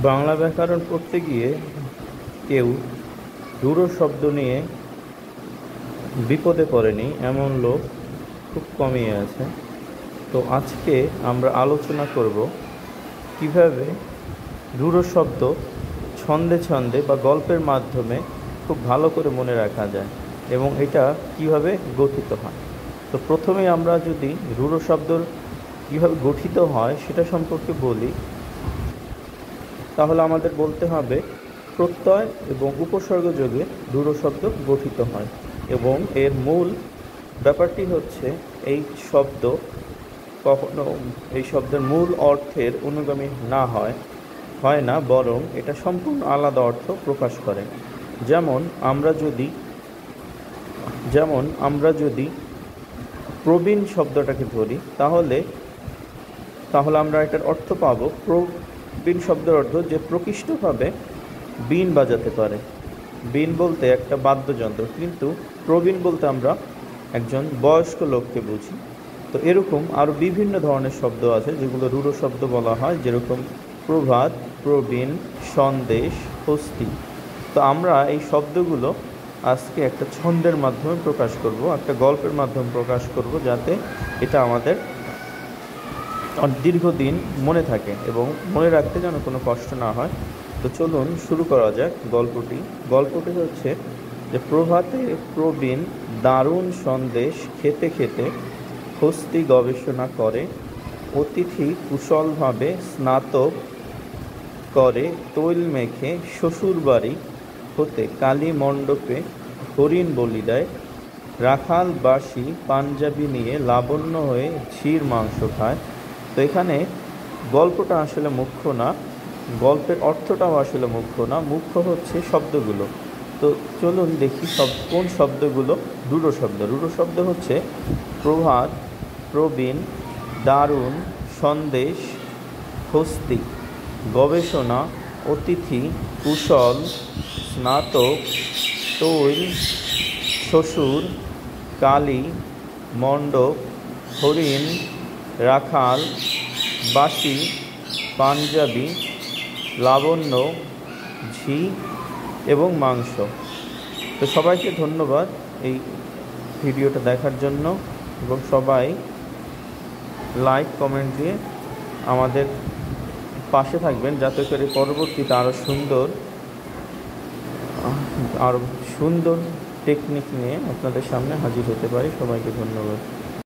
বাংলা ব্যাকরণ পড়তে গিয়ে কেউ রূঢ় শব্দ নিয়ে বিপদে পড়েনি এমন লোক খুব কমই আছে। তো আজকে আমরা আলোচনা করব কিভাবে রূঢ় শব্দ ছন্দে ছন্দে বা গল্পের মাধ্যমে খুব ভালো করে মনে রাখা যায় এবং এটা কিভাবে গঠিত হয়। তো প্রথমে আমরা যদি রূঢ় শব্দ কীভাবে গঠিত হয় সেটা সম্পর্কে বলি, তাহলে আমাদের বলতে হবে প্রত্যয় এবং উপসর্গ যোগে রূঢ় শব্দ গঠিত হয় এবং এর মূল ব্যাপারটি হচ্ছে এই শব্দ কখনো এই শব্দের মূল অর্থের অনুগামী না হয় না, বরং এটা সম্পূর্ণ আলাদা অর্থ প্রকাশ করে। যেমন আমরা যদি প্রবীণ শব্দটাকে ধরি, তাহলে আমরা এটার অর্থ পাব প্রবীণ শব্দের অর্থ যে প্রকৃষ্টভাবে বীণ বাজাতে পারে। বীণ বলতে একটা বাদ্যযন্ত্র, কিন্তু প্রবীণ বলতে আমরা একজন বয়স্ক লোককে বুঝি। তো এরকম আরও বিভিন্ন ধরনের শব্দ আছে যেগুলো রূঢ় শব্দ বলা হয়, যেরকম প্রভাত, প্রবীণ, সন্দেশ, হস্তি। তো আমরা এই শব্দগুলো আজকে একটা ছন্দের মাধ্যমে প্রকাশ করব, একটা গল্পের মাধ্যমে প্রকাশ করব, যাতে এটা আমাদের দীর্ঘদিন মনে থাকে এবং মনে রাখতে যেন কোনো কষ্ট না হয়। তো চলুন শুরু করা যাক গল্পটি হচ্ছে যে প্রভাতে প্রবীণ দারুণ সন্দেশ খেতে খেতে হস্তি গবেষণা করে, অতিথি কুশলভাবে স্নাতক করে তৈল মেখে শ্বশুরবাড়ি হতে কালী মণ্ডপে হরিণ বলি দেয়, রাখাল বাসি পাঞ্জাবি নিয়ে লাবণ্য হয়ে ঝির মাংস খায়। তো এখানে গল্পটা আসলে মুখ্য না, গল্পের অর্থটাও আসলে মুখ্য না, মুখ্য হচ্ছে শব্দগুলো। তো চলুন দেখি কোন শব্দগুলো রূঢ় শব্দ। রূঢ় শব্দ হচ্ছে প্রভাত, প্রবীণ, দারুণ, সন্দেশ, হস্তি, গবেষণা, অতিথি, কুশল, স্নাতক, তৈল, শ্বশুর, কালী, মণ্ডপ, হরিণ, রাখাল, বাসি, পাঞ্জাবি, লাবণ্য, ঝি এবং মাংস। তো সবাইকে ধন্যবাদ এই ভিডিওটা দেখার জন্য, এবং সবাই লাইক কমেন্ট দিয়ে আমাদের পাশে থাকবেন, যাতে করে পরবর্তীতে আরও সুন্দর টেকনিক নিয়ে আপনাদের সামনে হাজির হতে পারি। সবাইকে ধন্যবাদ।